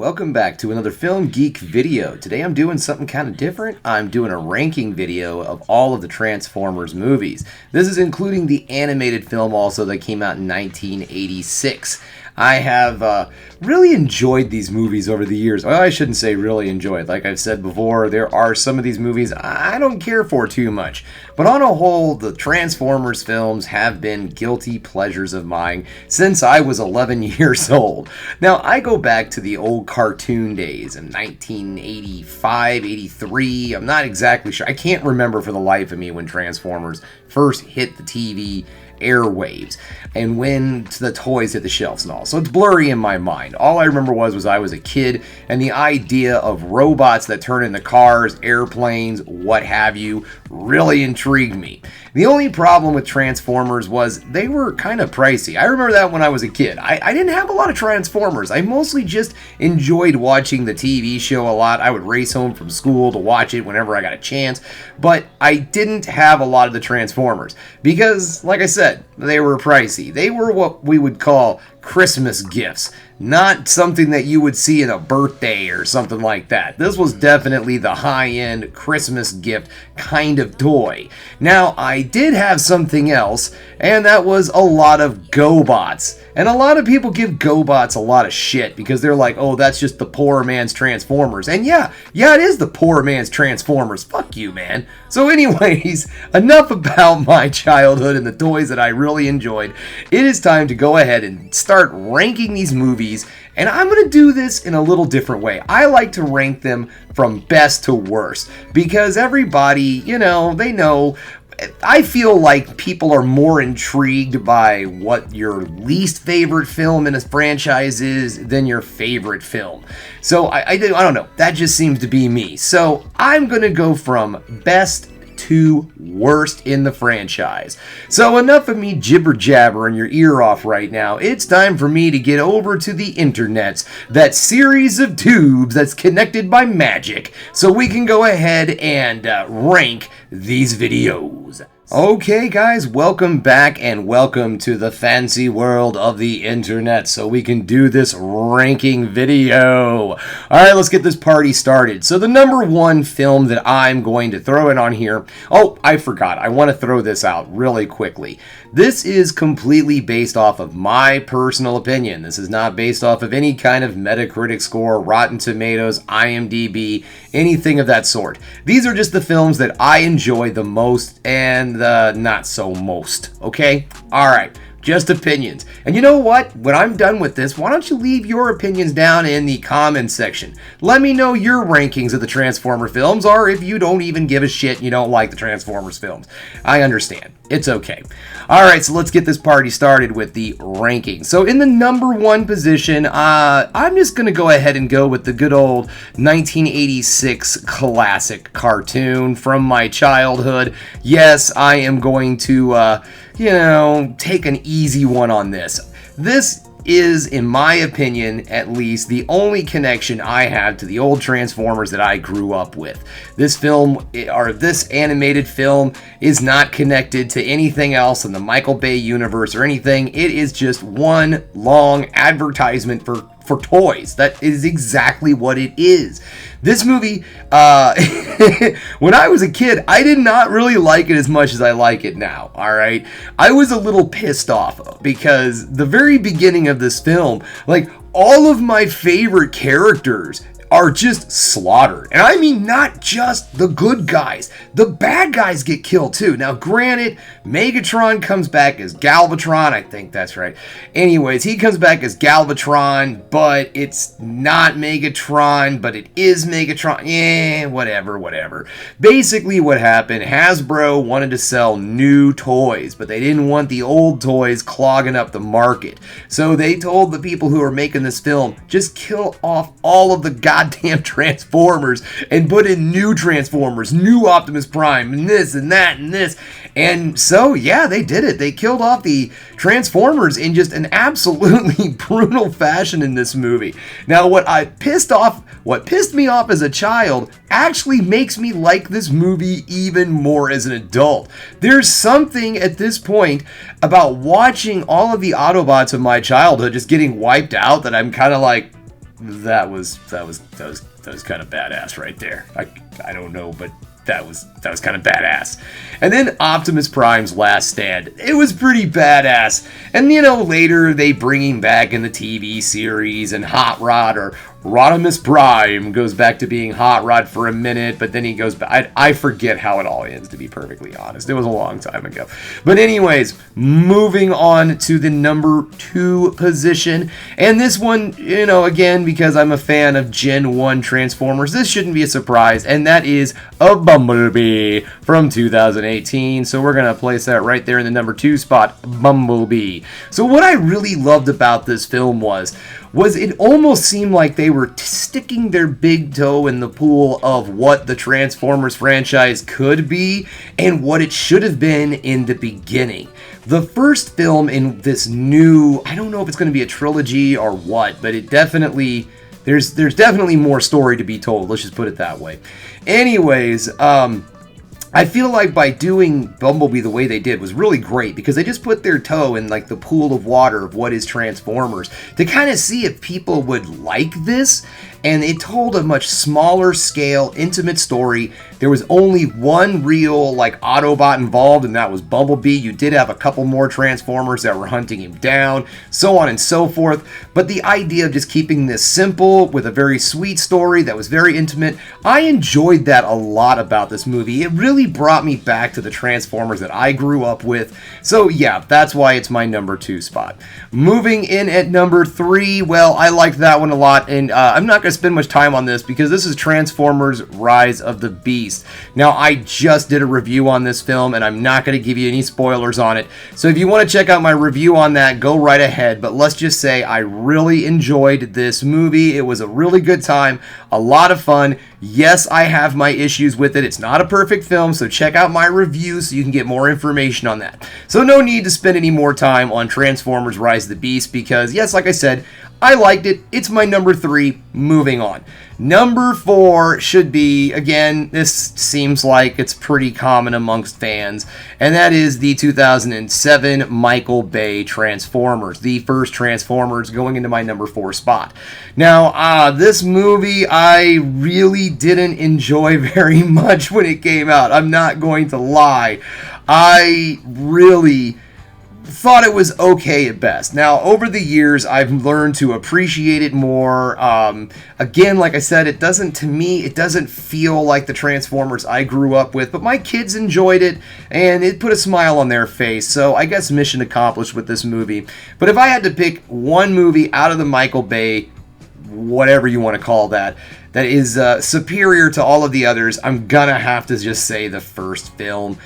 welcome back to another Film Geek video. Today I'm doing something kind of different. I'm doing a ranking video of all of the Transformers movies. This is including the animated film also that came out in 1986. I have really enjoyed these movies over the years. Well, I shouldn't say really enjoyed. Like I've said before, there are some of these movies I don't care for too much. But on a whole, the Transformers films have been guilty pleasures of mine since I was 11 years old. Now, I go back to the old cartoon days in 1985, 83. I'm not exactly sure. I can't remember for the life of me when Transformers first hit the TV airwaves and when the toys hit the shelves and all. So it's blurry in my mind. All I remember was I was a kid and the idea of robots that turn into cars, airplanes, what have you, really intrigued me. The only problem with Transformers was they were kind of pricey. I remember that when I was a kid. I didn't have a lot of Transformers. I mostly just enjoyed watching the TV show a lot. I would race home from school to watch it whenever I got a chance, but I didn't have a lot of the Transformers because, like I said, they were pricey. They were what we would call Christmas gifts, not something that you would see in a birthday or something like that. This was definitely the high-end Christmas gift kind of toy. Now, I did have something else, and that was a lot of GoBots. And a lot of people give GoBots a lot of shit because they're like, oh, that's just the poor man's Transformers. And yeah, it is the poor man's Transformers. Fuck you, man. So anyways, enough about my childhood and the toys that I really enjoyed. It is time to go ahead and start ranking these movies. And I'm going to do this in a little different way. I like to rank them from best to worst because everybody, they know. I feel like people are more intrigued by what your least favorite film in a franchise is than your favorite film. So I don't know. That just seems to be me. So I'm going to go from best to worst in the franchise. So enough of me jibber jabbering your ear off right now. It's time for me to get over to the internets, that series of tubes that's connected by magic, so we can go ahead and rank these videos. Okay guys, welcome back and welcome to the fancy world of the internet so we can do this ranking video. Alright, let's get this party started. So the number one film that I'm going to throw in on here, oh, I forgot, I want to throw this out really quickly. This is completely based off of my personal opinion. This is not based off of any kind of Metacritic score, Rotten Tomatoes, IMDb, anything of that sort. These are just the films that I enjoy the most and the not so most, okay? Alright, just opinions. And you know what? When I'm done with this, why don't you leave your opinions down in the comments section. Let me know your rankings of the Transformer films, or if you don't even give a shit and you don't like the Transformers films. I understand. It's okay. Alright, so let's get this party started with the rankings. So in the number one position, I'm just going to go ahead and go with the good old 1986 classic cartoon from my childhood. Yes, I am going to, take an easy one on this. This is, in my opinion, at least, the only connection I have to the old Transformers that I grew up with. This film, or this animated film, is not connected to anything else in the Michael Bay universe or anything. It is just one long advertisement for toys. That is exactly what it is. This movie, when I was a kid, I did not really like it as much as I like it now, alright? I was a little pissed off because the very beginning of this film, like, all of my favorite characters are just slaughtered. And I mean not just the good guys. The bad guys get killed too. Now granted, Megatron comes back as Galvatron. I think that's right. Anyways, he comes back as Galvatron, but it's not Megatron, but it is Megatron. Whatever. Basically what happened, Hasbro wanted to sell new toys, but they didn't want the old toys clogging up the market. So they told the people who were making this film, just kill off all of the goddamn Transformers and put in new Transformers, new Optimus Prime, and this and that and this. And so, yeah, they did it. They killed off the Transformers in just an absolutely brutal fashion in this movie. Now, what pissed me off as a child actually makes me like this movie even more as an adult. There's something at this point about watching all of the Autobots of my childhood just getting wiped out that I'm kind of like, that was kind of badass right there. I don't know, but that was kind of badass. And then Optimus Prime's Last Stand. It was pretty badass. And later they bring him back in the TV series, and Hot Rod, or Rodimus Prime, goes back to being Hot Rod for a minute, but then he goes back. I forget how it all ends, to be perfectly honest. It was a long time ago. But anyways, moving on to the number 2 position. And this one, again, because I'm a fan of Gen 1 Transformers, this shouldn't be a surprise, and that is a Bumblebee from 2018. So we're going to place that right there in the number 2 spot, Bumblebee. So what I really loved about this film was it almost seemed like they were sticking their big toe in the pool of what the Transformers franchise could be and what it should have been in the beginning. The first film in this new, I don't know if it's going to be a trilogy or what, but it definitely, there's definitely more story to be told. Let's just put it that way. Anyways, I feel like by doing Bumblebee the way they did was really great, because they just put their toe in like the pool of water of what is Transformers to kind of see if people would like this. And it told a much smaller scale, intimate story. There was only one real Autobot involved, and that was Bumblebee. You did have a couple more Transformers that were hunting him down, so on and so forth. But the idea of just keeping this simple with a very sweet story that was very intimate, I enjoyed that a lot about this movie. It really brought me back to the Transformers that I grew up with. So yeah, that's why it's my number 2 spot. Moving in at number 3, well, I liked that one a lot, and I'm not going to spend much time on this because this is Transformers Rise of the Beast. Now, I just did a review on this film, and I'm not going to give you any spoilers on it. So if you want to check out my review on that, go right ahead. But let's just say I really enjoyed this movie. It was a really good time, a lot of fun. Yes, I have my issues with it. It's not a perfect film, so check out my review so you can get more information on that. So no need to spend any more time on Transformers Rise of the Beast because, yes, like I said, I liked it. It's my number 3. Moving on. Number 4 should be, again, this seems like it's pretty common amongst fans, and that is the 2007 Michael Bay Transformers, the first Transformers, going into my number 4 spot. Now, this movie I really didn't enjoy very much when it came out. I'm not going to lie. I really thought it was okay at best. Now, over the years, I've learned to appreciate it more. Again, like I said, it doesn't feel like the Transformers I grew up with, but my kids enjoyed it, and it put a smile on their face, so I guess mission accomplished with this movie. But if I had to pick one movie out of the Michael Bay, whatever you want to call that is superior to all of the others, I'm gonna have to just say the first film.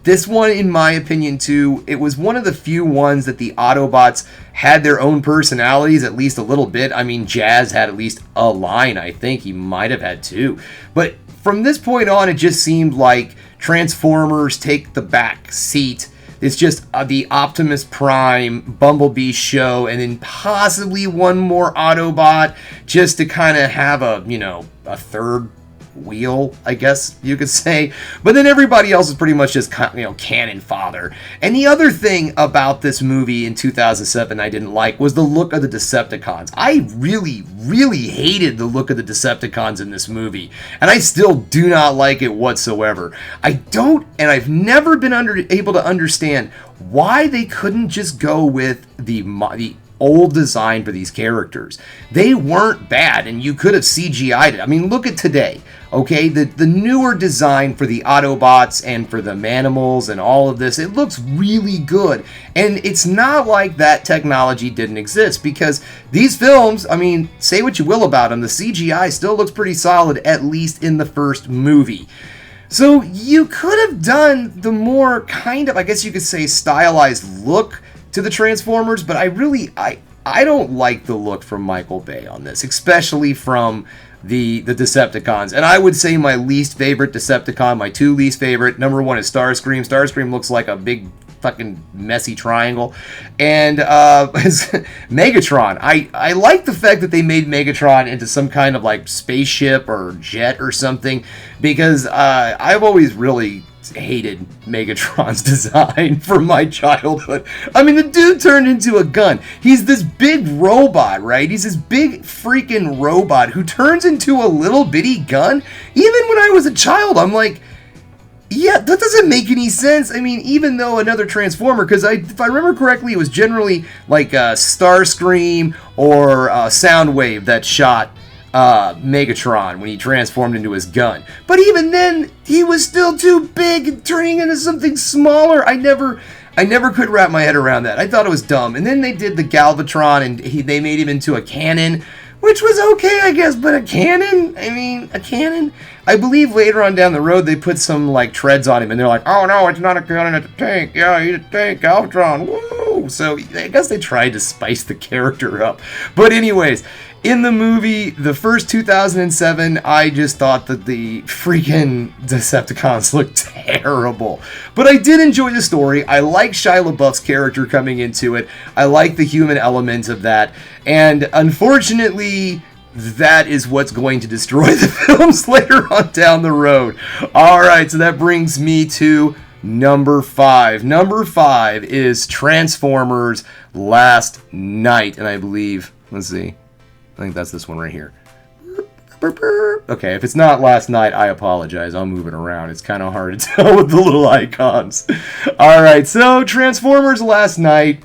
This one, in my opinion, too, it was one of the few ones that the Autobots had their own personalities, at least a little bit. I mean, Jazz had at least a line, I think. He might have had 2. But from this point on, it just seemed like Transformers take the back seat. It's just the Optimus Prime, Bumblebee show, and then possibly one more Autobot just to kind of have a third wheel, I guess you could say. But then everybody else is pretty much just cannon fodder. And the other thing about this movie in 2007 I didn't like was the look of the Decepticons. I really, really hated the look of the Decepticons in this movie, and I still do not like it whatsoever. I've never been able to understand why they couldn't just go with the old design for these characters. They weren't bad, and you could have CGI'd it. I mean, look at today, okay? The newer design for the Autobots and for the Manimals and all of this, it looks really good. And it's not like that technology didn't exist, because these films, I mean, say what you will about them, the CGI still looks pretty solid, at least in the first movie. So you could have done the more kind of, I guess you could say, stylized look to the Transformers, but I don't like the look from Michael Bay on this, especially from the Decepticons. And I would say my least favorite Decepticon, my 2 least favorite, number 1 is Starscream. Starscream looks like a big fucking messy triangle. And Megatron, I like the fact that they made Megatron into some kind of like spaceship or jet or something, because I've always really hated Megatron's design from my childhood. I mean, the dude turned into a gun. He's this big robot, right? He's this big freaking robot who turns into a little bitty gun. Even when I was a child, I'm like, yeah, that doesn't make any sense. I mean, even though another Transformer, because if I remember correctly, it was generally like Starscream or Soundwave that shot Megatron when he transformed into his gun. But even then, he was still too big, turning into something smaller. I never could wrap my head around that. I thought it was dumb. And then they did the Galvatron, and they made him into a cannon, which was okay, I guess, but a cannon? I mean, a cannon? I believe later on down the road they put some, like, treads on him, and they're like, oh no, it's not a cannon, it's a tank. Yeah, he's a tank, Galvatron, woo! So I guess they tried to spice the character up. But anyways, in the movie, the first 2007, I just thought that the freaking Decepticons looked terrible. But I did enjoy the story. I like Shia LaBeouf's character coming into it. I like the human element of that. And unfortunately, that is what's going to destroy the films later on down the road. Alright, so that brings me to number 5. Number 5 is Transformers Last Night. And I believe, let's see, I think that's this one right here. Okay, if it's not Last Night, I apologize. I'll move it around. It's kind of hard to tell with the little icons. Alright, so Transformers Last Night.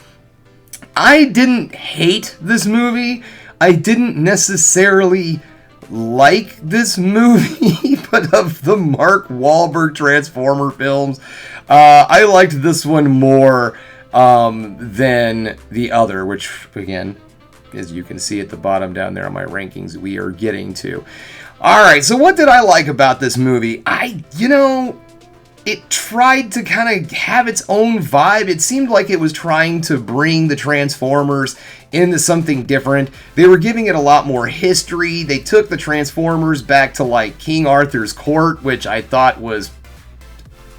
I didn't hate this movie. I didn't necessarily like this movie, but of the Mark Wahlberg Transformer films, I liked this one more than the other, which, again, as you can see at the bottom down there on my rankings, we are getting to. Alright, so what did I like about this movie? It tried to kind of have its own vibe. It seemed like it was trying to bring the Transformers into something different. They were giving it a lot more history. They took the Transformers back to, like, King Arthur's court, which I thought was,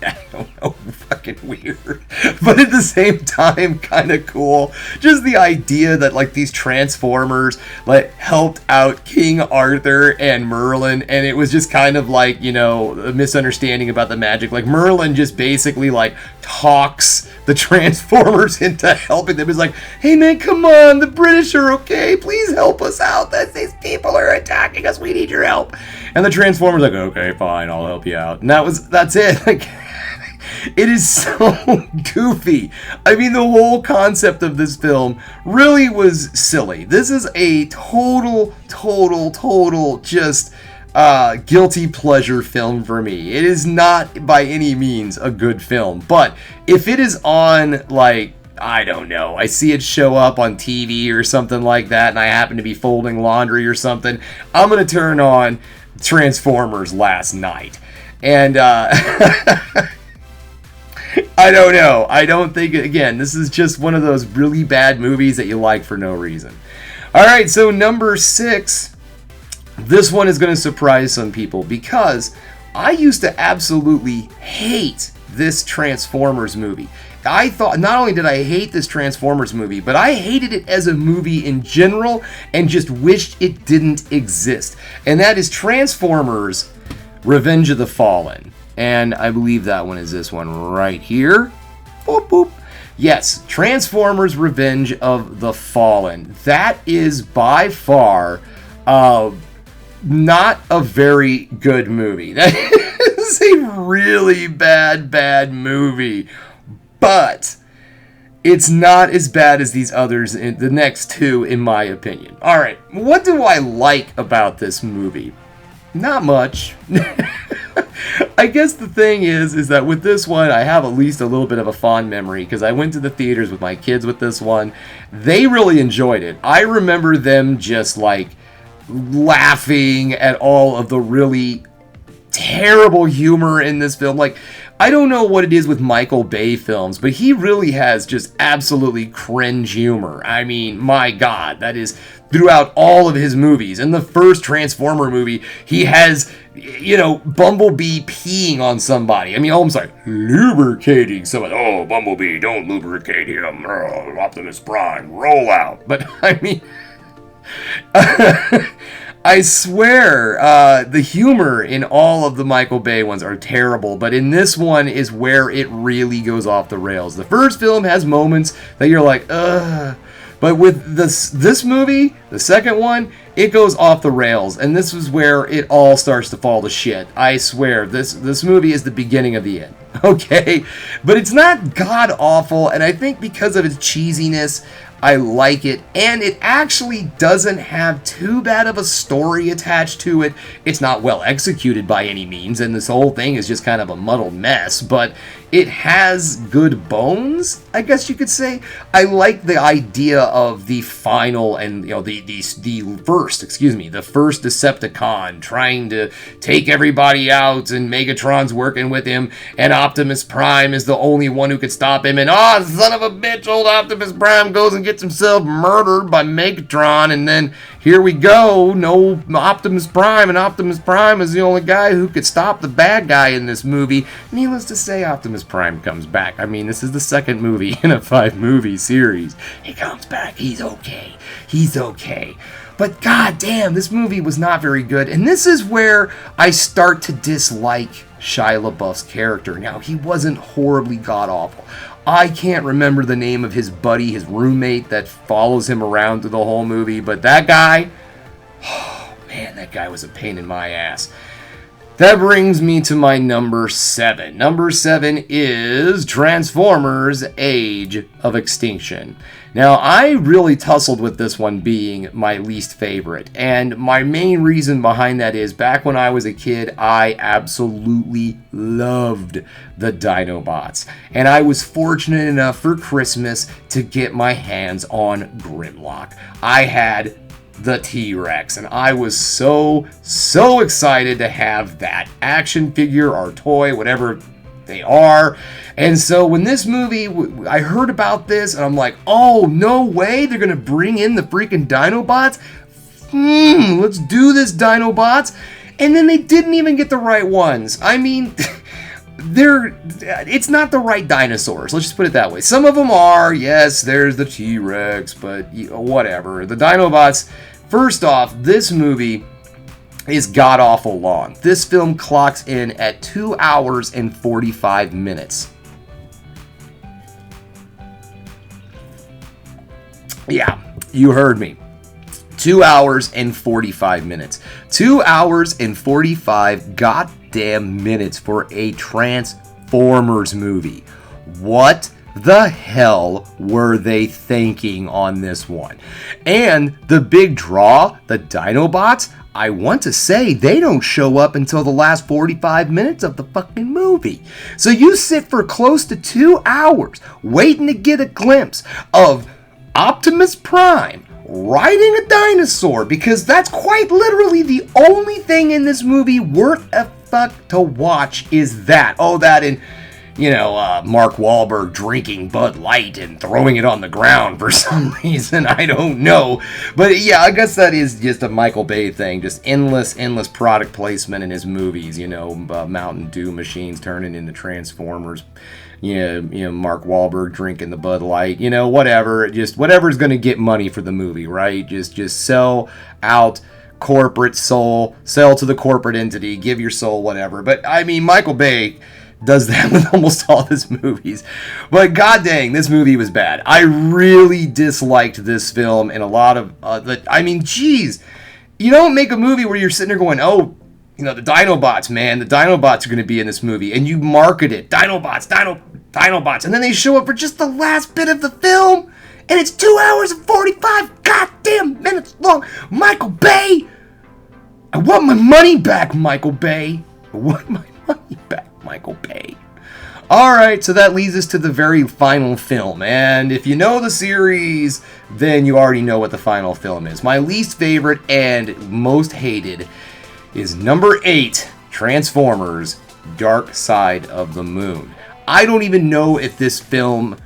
I don't know, fucking weird, but at the same time, kind of cool. Just the idea that, like, these Transformers, like, helped out King Arthur and Merlin, and it was just kind of like, you know, a misunderstanding about the magic. Like, Merlin just basically, like, talks the Transformers into helping them. He's like, hey man, come on, the British are okay, please help us out. These people are attacking us, we need your help. And the Transformers are like, okay, fine, I'll help you out. And that's it. Like, it is so goofy. I mean, the whole concept of this film really was silly. This is a total just guilty pleasure film for me. It is not by any means a good film, but if it is on, like, I don't know, I see it show up on TV or something like that, and I happen to be folding laundry or something, I'm gonna turn on Transformers Last Night. And I don't know. I don't think, again, this is just one of those really bad movies that you like for no reason. Alright, so number 6. This one is going to surprise some people because I used to absolutely hate this Transformers movie. I thought, not only did I hate this Transformers movie, but I hated it as a movie in general and just wished it didn't exist. And that is Transformers Revenge of the Fallen. And I believe that one is this one right here. Boop, boop. Yes, Transformers Revenge of the Fallen. That is by far not a very good movie. That is a really bad movie. But it's not as bad as these others, the next two, in my opinion. Alright, what do I like about this movie? Not much. I guess the thing is that with this one, I have at least a little bit of a fond memory because I went to the theaters with my kids with this one. They really enjoyed it. I remember them just, like, laughing at all of the really terrible humor in this film. Like, I don't know what it is with Michael Bay films, but he really has just absolutely cringe humor. I mean, my God, that is throughout all of his movies. In the first Transformer movie, he has, you know, Bumblebee peeing on somebody. I mean, almost like lubricating somebody. Oh, Bumblebee, don't lubricate him. Oh, Optimus Prime, roll out. But, I mean, I swear, the humor in all of the Michael Bay ones are terrible, but in this one is where it really goes off the rails. The first film has moments that you're like, ugh. But with this movie, the second one, it goes off the rails, and this is where it all starts to fall to shit. I swear, this movie is the beginning of the end, okay? But it's not god-awful, and I think because of its cheesiness, I like it, and it actually doesn't have too bad of a story attached to it. It's not well executed by any means, and this whole thing is just kind of a muddled mess, but it has good bones, I guess you could say. I like the idea of the final and, you know, the first Decepticon trying to take everybody out, and Megatron's working with him, and Optimus Prime is the only one who could stop him, and son of a bitch, old Optimus Prime goes and gets himself murdered by Megatron, and then here we go, no Optimus Prime, and Optimus Prime is the only guy who could stop the bad guy in this movie. Needless to say, Optimus Prime comes back. I mean, this is the second movie in a 5-movie series. He comes back, he's okay. But goddamn, this movie was not very good, and this is where I start to dislike Shia LaBeouf's character. Now, he wasn't horribly god-awful. I can't remember the name of his buddy, his roommate that follows him around through the whole movie, but that guy, oh man, that guy was a pain in my ass. That brings me to my number 7. Number 7 is Transformers: Age of Extinction. Now, I really tussled with this one being my least favorite, and my main reason behind that is back when I was a kid, I absolutely loved the Dinobots, and I was fortunate enough for Christmas to get my hands on Grimlock. I had the T-Rex, and I was so excited to have that action figure or toy, whatever they are. And so when this movie, I heard about this, and I'm like, oh, no way, they're gonna bring in the freaking Dinobots? Let's do this, Dinobots. And then they didn't even get the right ones. I mean, it's not the right dinosaurs, let's just put it that way. Some of them are, yes, there's the T-Rex, but whatever. The Dinobots, first off, this movie is god-awful long. This film clocks in at 2 hours and 45 minutes. Yeah, you heard me. 2 hours and 45 minutes. 2 hours and 45 goddamn minutes for a Transformers movie. What the hell were they thinking on this one? And the big draw, the Dinobots, I want to say they don't show up until the last 45 minutes of the fucking movie. So you sit for close to 2 hours waiting to get a glimpse of Optimus Prime riding a dinosaur, because that's quite literally the only thing in this movie worth a fuck to watch is that. Oh, that and, Mark Wahlberg drinking Bud Light and throwing it on the ground for some reason. I don't know. But yeah, I guess that is just a Michael Bay thing. Just endless product placement in his movies. Mountain Dew machines turning into Transformers. Mark Wahlberg drinking the Bud Light. Whatever. Just whatever's going to get money for the movie, right? Just sell out corporate soul. Sell to the corporate entity. Give your soul, whatever. But, I mean, Michael Bay does that with almost all his movies. But god dang, this movie was bad. I really disliked this film, and a lot of geez, you don't make a movie where you're sitting there going, oh, the Dinobots, man, the Dinobots are going to be in this movie, and you market it, Dinobots, and then they show up for just the last bit of the film, and it's 2 hours and 45 goddamn minutes long. Michael Bay, I want my money back, Michael Bay. I want my money back, Michael Bay. Alright, so that leads us to the very final film, and if you know the series, then you already know what the final film is. My least favorite and most hated is number 8, Transformers: Dark Side of the Moon. I don't even know if this film,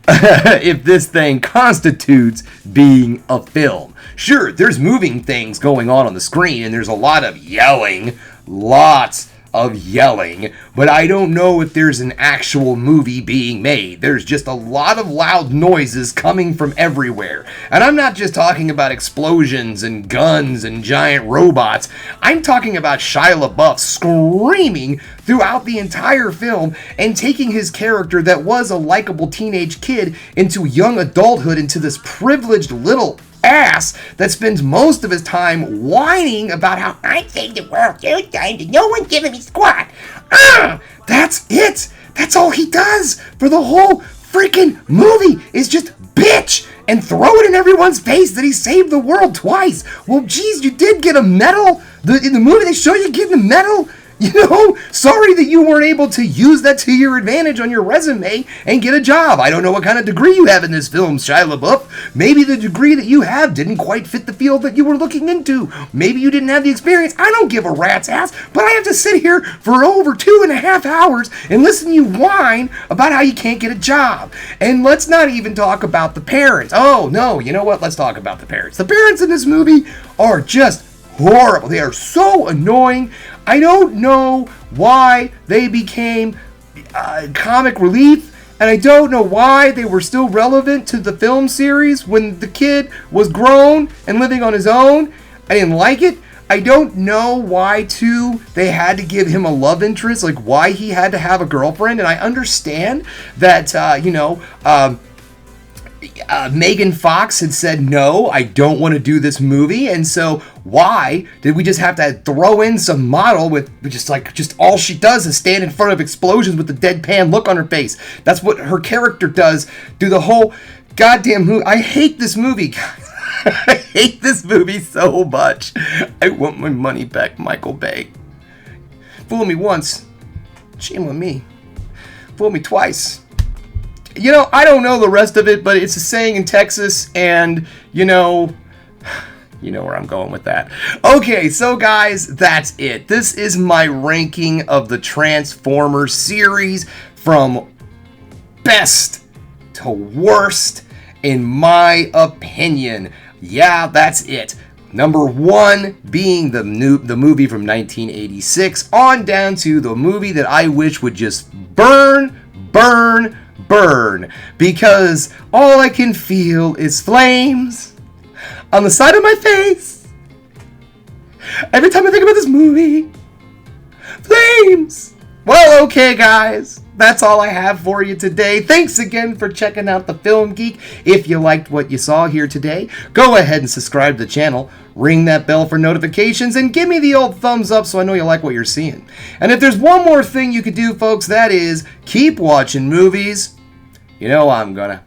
if this thing constitutes being a film. Sure, there's moving things going on the screen, and there's a lot of yelling, lots of yelling, but I don't know if there's an actual movie being made. There's just a lot of loud noises coming from everywhere. And I'm not just talking about explosions and guns and giant robots. I'm talking about Shia LaBeouf screaming throughout the entire film and taking his character that was a likable teenage kid into young adulthood, into this privileged little ass that spends most of his time whining about how I saved the world 2 times and no one's giving me squat. That's it. That's all he does for the whole freaking movie is just bitch and throw it in everyone's face that he saved the world twice. Well, geez, you did get a medal. In the movie they show you getting a medal. You know, sorry that you weren't able to use that to your advantage on your resume and get a job. I don't know what kind of degree you have in this film, Shia LaBeouf. Maybe the degree that you have didn't quite fit the field that you were looking into. Maybe you didn't have the experience. I don't give a rat's ass, but I have to sit here for over 2.5 hours and listen to you whine about how you can't get a job. And let's not even talk about the parents. Oh, no, you know what? Let's talk about the parents. The parents in this movie are just horrible. They are so annoying. I don't know why they became comic relief, and I don't know why they were still relevant to the film series when the kid was grown and living on his own. I didn't like it. I don't know why, too, they had to give him a love interest, like why he had to have a girlfriend, and I understand that, Megan Fox had said, no, I don't want to do this movie. And so why did we just have to throw in some model with just all she does is stand in front of explosions with the deadpan look on her face? That's what her character does through the whole goddamn movie. I hate this movie, guys. I hate this movie so much. I want my money back, Michael Bay. Fool me once, shame on me. Fool me twice. You know, I don't know the rest of it, but it's a saying in Texas, and, you know where I'm going with that. Okay, so guys, that's it. This is my ranking of the Transformers series from best to worst, in my opinion. Yeah, that's it. Number 1 being the movie from 1986, on down to the movie that I wish would just burn, because all I can feel is flames on the side of my face every time I think about this movie. Flames! Well, okay, guys. That's all I have for you today. Thanks again for checking out The Film Geek. If you liked what you saw here today, go ahead and subscribe to the channel, ring that bell for notifications, and give me the old thumbs up so I know you like what you're seeing. And if there's one more thing you could do, folks, that is keep watching movies. You know I'm gonna.